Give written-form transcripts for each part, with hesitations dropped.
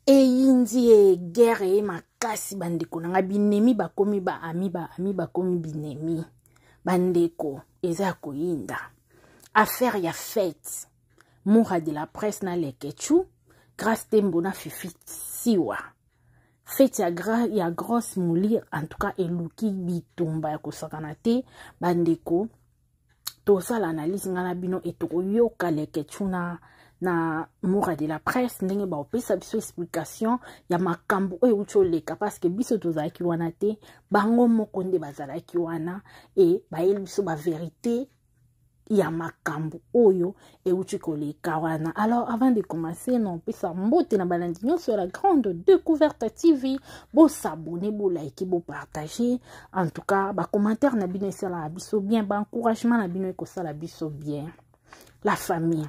eyindi guerre makasi bandeko nanga binemi bakomi ba ami bakomi binemi bandeko eza koyinda affaire ya fête Moura de la presse na lekechu grâce tembo na fifi siwa fête ya grosse mouli en tout cas eluki bitumba ya kosakana te bandeko toza l'analyse ngana bino etoko yoka lekechu na Moura de la presse ndenge ba opesa biso explication ya makambo oyo ucholeka parce que biso tozalaki wana te bango moko nde bazalaki wana et ba yeli biso ba vérité ya makambo oyo e uchi koleka wana. Alors avant de commencer non pesa mbote na balandi sur la grande découverte TV bo s'abonner bo liker bo partager en tout cas ba commentaire na bino sur la biso bien ba encouragement na bino ko sala biso bien la famille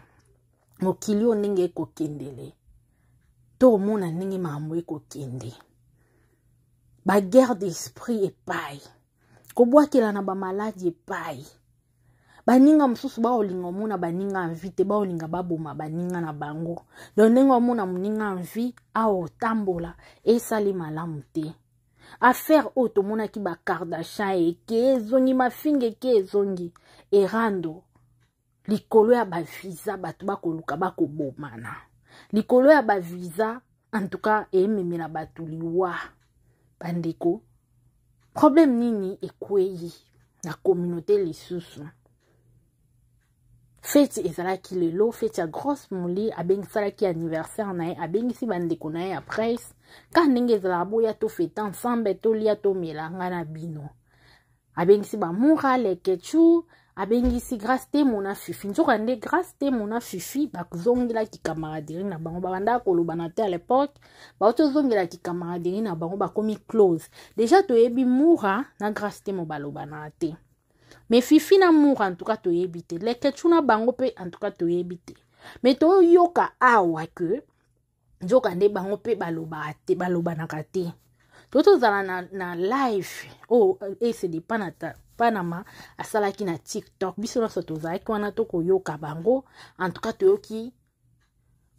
mokili o ndenge ko kendele to mona ndenge mambo ko kende ba guerre d'esprit epai ko bwakela na ba maladie epai baninga msusu ba olinga mona baninga invite ba olinga baboma baninga na bango donc ndenge mona muninga envie a otambola e sali malamu te affaire oto mona ki ba Kardashian eke zongi mafinge ke zongi erando likolo ya ba visa batu bakoluka bakobomana likolo ya ba visa en tout cas ememela batu liwa bandeko problème nini ekweyi na communauté lisusu fête ezalaki lelo fête ya grosse mouli abengisalaki anniversaire na ye abengisi bandeko na ye ya presse ka ndenge ezalaka boya to fete ensemble tolia tomelanga na bino abengisi bamoura lekechu abengisi grâce te mona fifi nzoka nde grâce te mona fifi bazongelaki camaraderie na bango babanda koloba na te à l'époque baotozongelaki camaraderie na bango bakomi close déjà toyebi moura na grâce te mo baloba na te mais fifi na moura en tout cas toyebi te lekechu na bango pe en tout cas toyebi te mais toyoka awa ke nzoka nde bango pe baloba te balobanaka te tozala na live oh et c'est des panama asalaki na TikTok biso na tozalaki wana tokoyoka bango en tout cas toyoki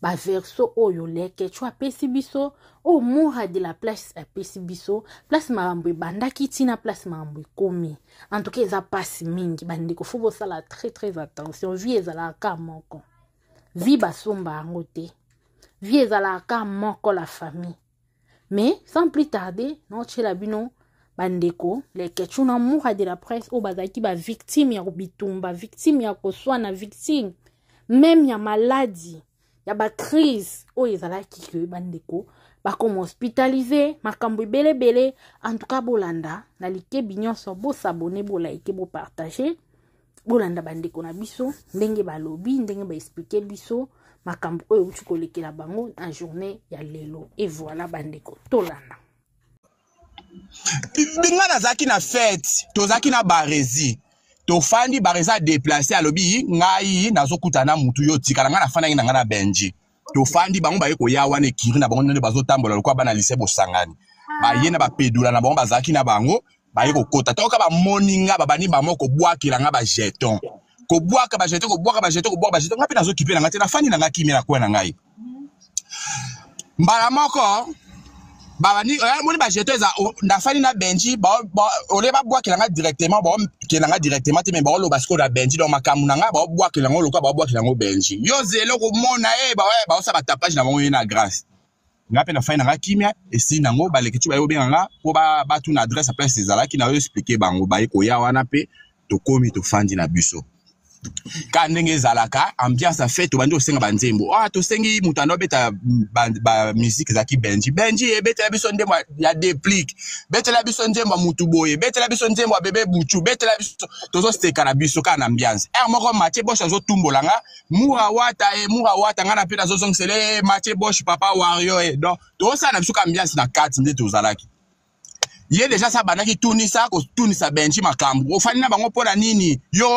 ba verso oyo lekechu apesi biso o Moura de la place apesi biso place makambo bandaki tina place makambo komi en tout cas eza pasi mingi bandeko faut bosala très très attention vie ezalaka moko vie basomba yango te vie ezalaka moko la famille mais sans plus tarder non chela bino bandeko lekechu na Moura de la presse o bazaki ba victime ya bitumba victime ya koswana victime même ya maladie ya ba crise o ezalaki ke bandeko ba comme hospitalisé makambo belebele en tout cas bolanda na likebi nyonso bo s'abonner bo liker bo partager bolanda bandeko na biso ndenge balobi ndenge ba expliquer biso makambo oyo uchi kolekela bango na journée ya lelo et voilà bandeko tolanda bingana zaki na fête tozaki na barezi tofandi bareza déplacer alobi ngai nazokutana mutu yo tikala nga na fana nga na benji tofandi bango baye ko yawa ne kiri na bango ne bazotambola lokwa bana lycée bosangani baye na bapedula na bango bazaki na bango baye ko kota toka ba moninga babani ba moko bwakila nga ba jeton ko bwaka ba jeton ko bwaka ba jeton ko bwaka ba jeton ngapi nazokipela ngati na fandi na nga kimi na kwa na ngai mbala moko babani moni ba jeton za na fandi na benji ba ole ba bwakila nga directement ba kelanga directement te me ba lo basko na benji donc makamu na nga ba bwakila ngo lokwa ba bwakila ngo benji yo zelo ko mona ba sa ba tapage na bango na grâce ngapi na fandi na nga kimia esi nango baleketu ba yo benga po ba tu na adresse après ces ala qui na yo expliquer bango ba ko ya wana pe to komi to fandi na biso ka ndenge zalaka ambiance a fait to bandi osenga banzembo to sengi mutano beta ba musique zaki benji e beta biso ndembo ya déplique beta la biso ndembo mutu boye beta la biso ndembo bébé buchu beta la biso tozo steka na biso ka na ambiance moko Mathieu Bosch azo tumbolanga Moura wata ngana pe azo zongsele Mathieu Bosch papa wario donc to ça na biso ka ambiance na carte nde to zalaki ye déjà ça banaki tunisa benji makambo ofani na bango pona nini yo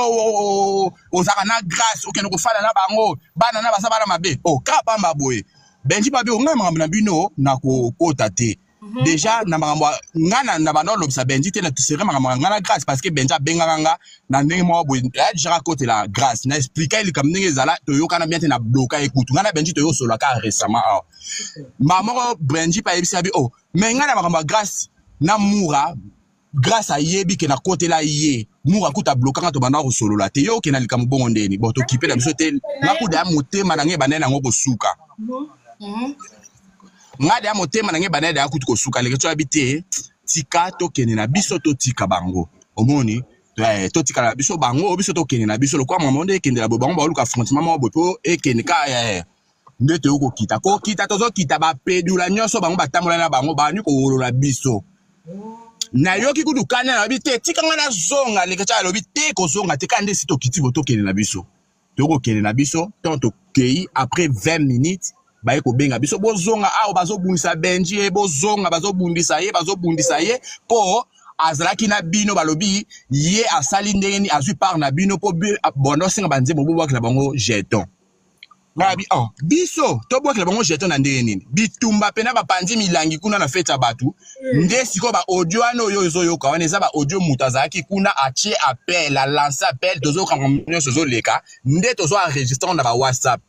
ozaka na grâce okende ko fala na bango bana na basabana mabe ka pamba boye benji babe onga makambo na bino na ko kota te déjà na makambo ngana na bando lobisa benji te na tisere makambo ngana grâce parce que benja benganga na ndenge mo bo déjà côté la grâce na expliquer li comme ndenge zala to yokana bien te na bloka écoute ngana benji to yo solo ka récemment maman benji pa yebisa bi oh mais ngana makambo grâce na mura grâce à yebi ke na côté la yé mura kuta bloka to bana ko solo la te yo ke na likamu bongo ndeni bo to kipe la biso te na kuda motema na nge banena ngo suka ngade ya motema na nge banede ya kutu kosuka leke to habite tika to kene na biso to tika bango omoni to tika na biso bango biso to kene na biso lo kwa mamonde kende la bango ba luka frontiment mo bopo e kene ka ndete uko kita ko kita tozo kita ba pedula nyoso bango batamola na bango ba ni ko wolola biso na yoki kudu kana na habite tika ngana zonga leke cha lobi te ko zonga te kande sito kiti boto kene na biso to ko kene na biso tant kei après 20 minutes ba eko benga biso bozonga aho bazobundisa benji bozonga bazobundisa ye po azalaki na bino balobi ye asali ndenge azwi par na bino po bondo singa banze bobo wakela bango jeton ngabi biso to bwakela bango jeton na ndenge nini bitumba pena bapanzi milangi kuna na feta batu nde siko ba audio ano yo ezoyoka wana eza ba audio mutazaki kuna atie appel la lance appel tozo kangomnyo sozo leka nde tozo enregistrer na ba WhatsApp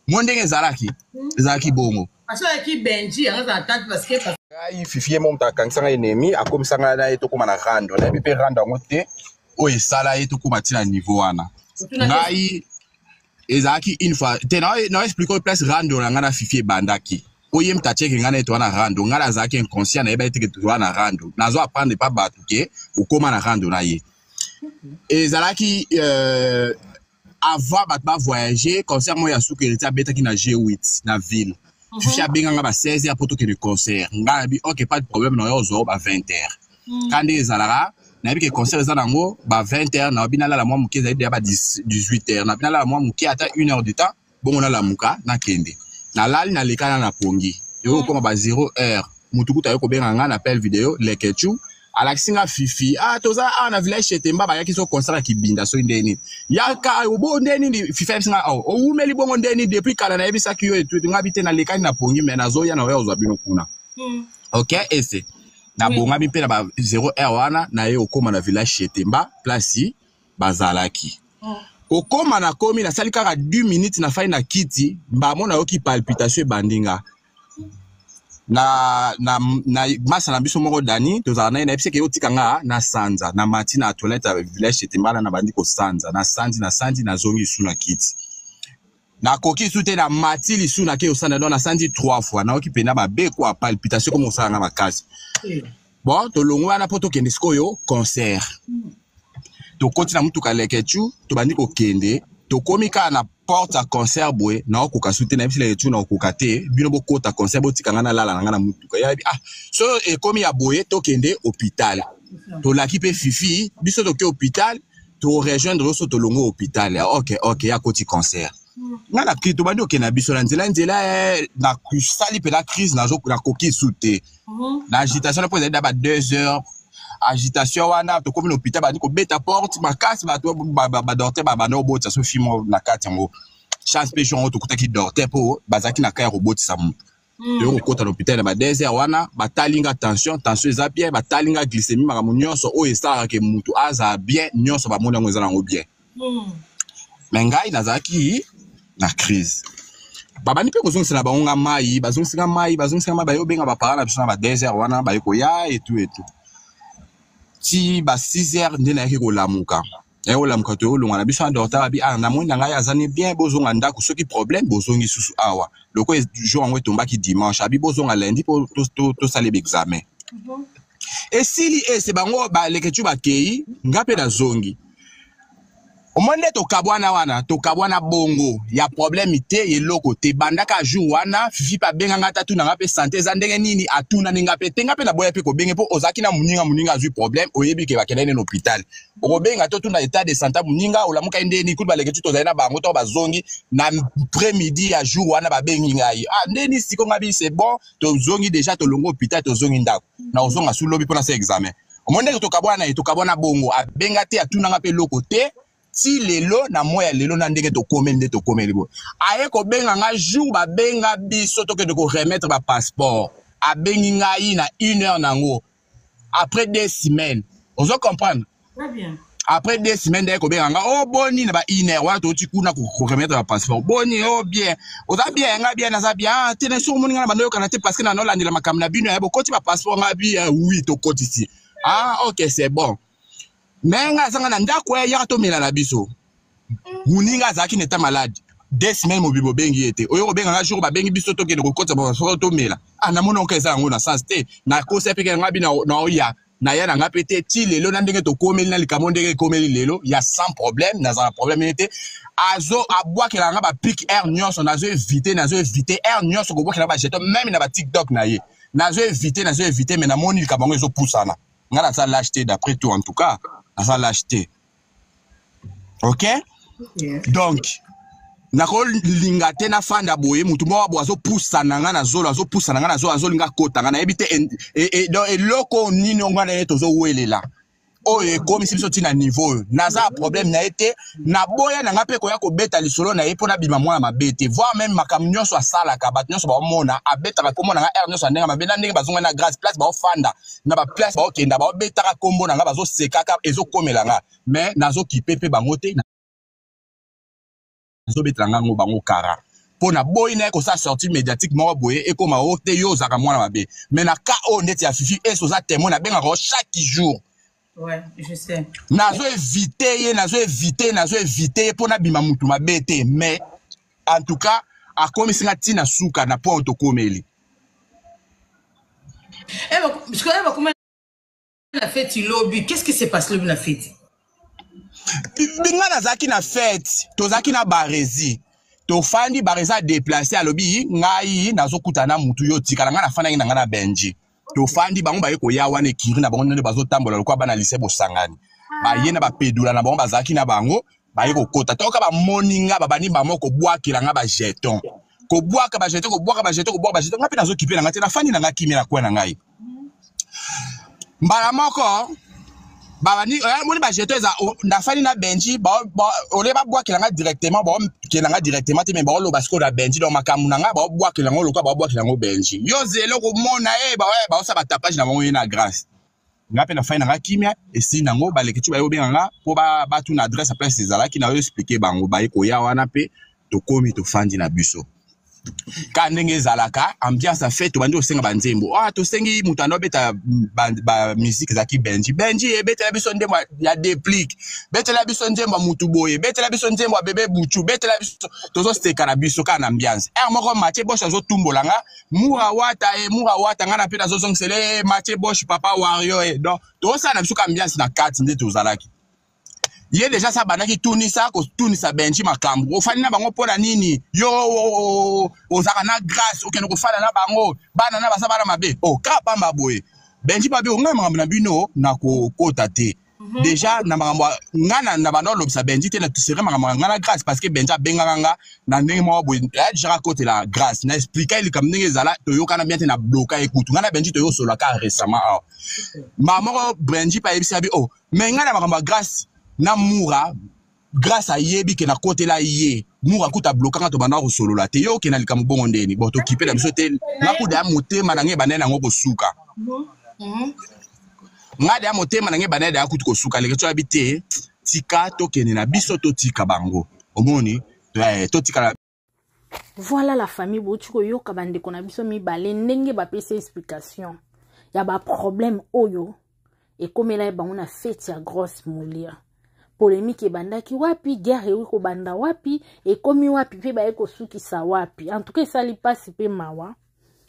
mondenge zalaki bongo aso ki benji anga attaque parce que ai fifie mo mtakangisa ennemi akomisanga na yeto kuma na rando na bipe rando ngote o esala yeto kuma tina niveau wana ngai ezaki une fois te na expliquer place rando na ngana fifie bandaki oye mtacheke ngana yeto na rando ngala zaki inconscient na yeba etike to na rando nazo apprendre pas batuke ukoma na rando na ye ezalaki avant batba voyager concert mo ya soukerita beta ki na G8 na ville je suis abenganga ba 16h pour to que le concert ngabi OK pas de problème na yo zo ba 20h quand ezalaka na bi ke concert za nango ba 20h na binala la mwa muke za ide ba 18h na binala la mwa muke ata 1h de temps bon on a la muka na kende na lali na lekana na pongi yo koma ba 0h mutukuta yo ko benganga na appel vidéo lekechu Alexinga fifi toza na village chetemba ba yaki so concert ki binda so ndeni yaka obo ndeni fifi singa umeli bongo ndeni depuis kala na ebisa kiyo etu ngabite na lekani na pongi mais nazo ya na wezo abino kuna OK ese na bonga bi pe na ba 0h wana na ye okoma na village chetemba place bazalaki okoma na komi na salika ka 2 minutes na fai na kiti mba mona yoki palpitation bandinga na masa na biso moko dani tozala na epse ke yotikanga na sanza na mati na toilette village chetemba na bandi ko sanza na sanzi na zongi su na kiti na koki su te na mati li su na ke osanda na sanzi 3 fois na okipe na ba be kwa palpitation comme ça na makasi bon to longwa na poto kende skoyo concert to koti na mutu kalekechu to bandi ko kende to komika na porte à concert boy na okoka sute na bisile etu na okoka te bino bokota concert botikanga na lala na mutuka ya so e komi ya boye to kende hôpital to laki pe fifi biso to ke hôpital to rejoindre so to longo hôpital OK ya koti concert ngana ki to bandi okena biso na nzela na kusali pe la crise na zo na koki sute na agitation na poser d'aba 2 heures agitation wana to komi l'hôpital bandi ko beta porte makasi ba to ba dorte ba no bota so fimo na kati ngo chance péchon to kutaki dorte po bazaki na kaya robot sa mutu to ko kota l'hôpital ba 2 heures wana batalinga tension eza bien batalinga glycémie maka nyonso o esara ke mutu aza bien nyonso ba mona ngweza nango bien mengai nazaki na crise babani pe kozongisa na bango mai bazongisa mai ba yo benga ba parana biso na ba 2 heures wana ba yeko ya et tout ti ba 6h ndena yake ko lamuka olamuka to olonga na biso andorta bi na mwenda ngai azani bien bozonga ndako soki problème bozongi susu awa loko jour ngo tombaki dimanche abi bozonga lundi po to sale examen esili ese bango ba lekechu ba kei ngape na zongi omonde to kabwana bongo ya problème te yeloko te bandaka jour wana fifi pa benga ngata tu na ngape santé za ndenge nini atuna ngape te ngape na boya pe ko benge po ozaki na muninga azui problème oyebi ke bakena na hôpital oko benga to na état de santé muninga olamuka ndeni kuba leke tu to zaina bango to bazongi na après-midi ya jour wana ba bengi ngai ndeni siko ngabi c'est bon to zongi déjà to longo hôpital to zongi ndako na ozonga sous lobby pour na examen omonde to kabwana bongo abenga te atuna ngape loko te ti lelo na moya lelo na ndenge to komeli bo aye ko benga nga jour ba benga biso to ke de ko remettre ba passeport abengi ngai na 1 heure nango. Après 2 semaines. Vous comprendre? Très bien. Après 2 semaines, dès que oh boni na ba 1 heure, wa to ti kuna ko remettre le passeport. Boni oh bien. Oza bien nga bien na za bien. Tene sur moni nga bando kana te parce que na no landela makam na bino ya bo koti ba passeport nga bi oui to koti ici. Ah OK, c'est bon. Mais nga zanga na ndako ya to mela na biso. Muninga zaki neta malade. 2 semaines mo bibo bengi ete. Oyo benga nga jour ba bengi biso to ke ko koti ba passeport to mela. Ah na mono ke za ngo na sans te. Na ko se peke nga bi na oya. Na ya na nga pete ti lelo na ndenge to komeli na likamo ndenge komeli lelo ya sans problème na za problème ete azo abwa ke la nga ba pic air nyonso nazo éviter air nyonso ko bwa ke la ba jeton même na ba TikTok na ye nazo éviter mais na moni likamo ezo poussana nga na ça l'acheter d'après tout en tout cas na ça l'acheter. OK? Donc nako linga te na fanda boye mutu mo wabo azo pusana nga na zolo azo linga kota nga na ebite et loko nini ngwana yeto zo welela oye komi sibiso tina niveau naza problème na été na boya na nga pe ko ya ko beta lisolo na ye pona bima mwana mabete voir même makam nyonso asala ka bat nyonso ba mona abeta ka komona nga air nyonso ndenga mabena ndenge bazonga na grâce place ba fanda na ba place ba okenda ba beta ka kombo na nga bazo sekaka ezo komela nga mais nazo kipepe bango te zo betranga ngo bango kara pona boy na ko sa sortie médiatique mo boye e ko ma ote yo zaka mwana mabe mais na ka o ndeti ya fifi e so za témoin na benga chaque jour. Ouais, je sais. Nazo éviter pona bima mutu mabete mais en tout cas a komisinga tina suka na point to komeli. Je connais pas comment la fête il lobby. Qu'est-ce qui s'est passé le la fête? Binga nazaki na fête, tozaki na barezi. To fandi bareza déplacé à lobby ngai nazokutana mutu yo tikala nga na fana ngi na benji. To fandi bango ba yeko ya wane kiri na bango nde bazotambola lokwa bana lycée bosangani. Ba yena ba pedula na bango bazaki na bango ba yeko kota toka ba moninga ba bani ba moko bwakila nga ba jeton. Ko bwaka ba jeton ngapi nazokipe na ngati na fandi na ngaki na kwa na ngai. Mbala moko Babani, moni ba jeto eza ndafani na benji ba ole ba bwa kelanga directement te mais ba lo basko da benji do makamu nanga ba bwa kelanga lokwa ba bwa kelanga benji yo zelo ko mona ba sa ba tapage na bango na grâce ngape na fani nanga kimia esi nango ba lekitu ba yo benga po ba tu na adresse après ezala ki na yo expliquer bango ba ko ya wana pe to komi to fandi na biso ka ndenge zalaka ambiance a fait to bandi osenga banzembo to sengi mutano beta ba musique zaki benji betela biso ndembo ya déplique betela biso ndembo mutu boye betela biso ndembo bébé buchu betela biso tozo steka na biso ka na ambiance moko Mathieu Bosch azo tumbolanga mura wata ngana pe nazo zongsele Mathieu Bosch papa wario donc to ça na biso ka ambiance na kati nde to zalaki. Yé déjà ça banaki tunisa benji makambo ofani na bango pona nini yo ozaka na grâce okene ko fala na bango bana na basa bana mabe ka pamba boye benji babe onga makambo na bino na ko kota te déjà na makambo ngana na bano lobisa benji te na tsere makambo ngana grâce parce que benja benganga na ndenge mo boye déjà côté la grâce na expliquer il comme ndenge zala to yo kana bien te na bloka écoute ngana benji to yo solo ka récemment maman benji pa yebisa bi mais ngana makambo grâce na mura grâce à yebi ke na côté la yé mura kuta bloquant to bana ko solo la te yo ke na likamu bongo ndeni bo to kipe na biso te na kuda motema na nge banene ngo ko suka ngade ya motema na nge banene ya kutu ko suka leke to habité tika to kene na biso to tika bango omoni to tika. Voilà la famille bochiko yoka bandeko na biso mibale ndenge ba pesa explication ya ba problème oyo et comme là ba on a fait ya grosse moulia polémique ebandaki wapi guerre eko banda wapi et komi wapi pe ba eko sukisa wapi en tout cas ça li passe pe mawa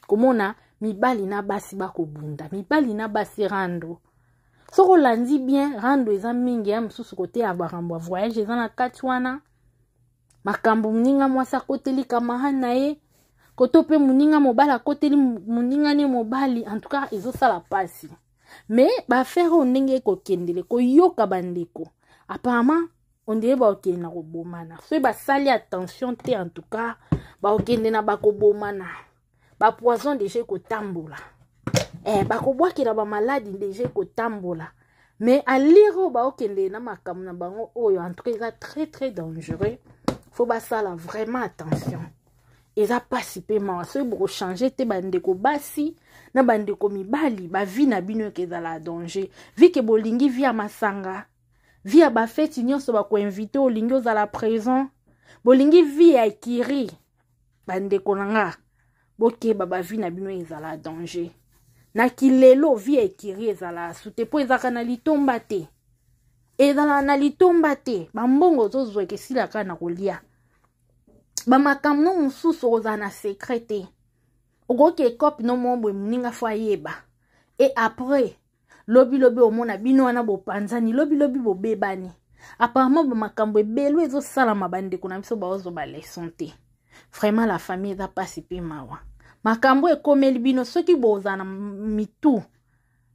komona mibali na basi bako bunda mibali na basi rando soko landi bien rando eza mingi ya msusu kote ya barambo voyage eza na kati wana makambo muninga mwasa koteli kamahana ye koto pe muninga mobala koteli muninga ne mobali en tout cas ezo sala pasi mais ba faire ndenge ko kendele ko yoka bandeko apparemment on dirait ba okende na kobomana so ba sali attention te en tout cas ba okende na ba kobomana ba poison déjà ko tambola ba ko bwakela ba maladie déjà ko tambola mais à lire ba okende na makamu na bango oyo en tout cas très très dangereux faut ba sala vraiment attention eza pasi pe mawa soki bokochange te bandeko basi na bandeko mibali bavi na bino eke ezala danger vi ke bolingi vi ya masanga vi ya bafeti nyonso bakoinvite olingi ozala présent bolingi vi ya ekiri bandeko na nga bokeba bavi na bino ezala danger na kilelo vi ya ekiri ezala asute mpo ezaka na litomba te ezala na litomba te bambongo tozwa ekesilaka na kolia bamakambo mosusu okozala na secret te okoki ekope no mombo moninga fo ayeba e après lobi omona bino wana bopanzani lobi bobebani apparemment bamakambo ebelo ezosalama bandeko na biso baozoba leson te vraiment la famille eza pasi pe mawa makambo ekomeli bino soki bozala na mitu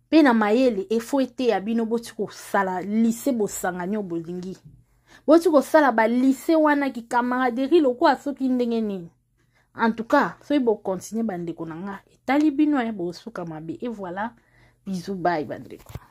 pe na mayele efo ete ya bino boti kosala lycée bosangani o bolingi boti kosala ba lycée wana ki camaraderie lokwa soki ndenge nini en tout cas soki bokontinue bandeko na nga etali bino bosuka mabe et voilà bisous bye bandeko.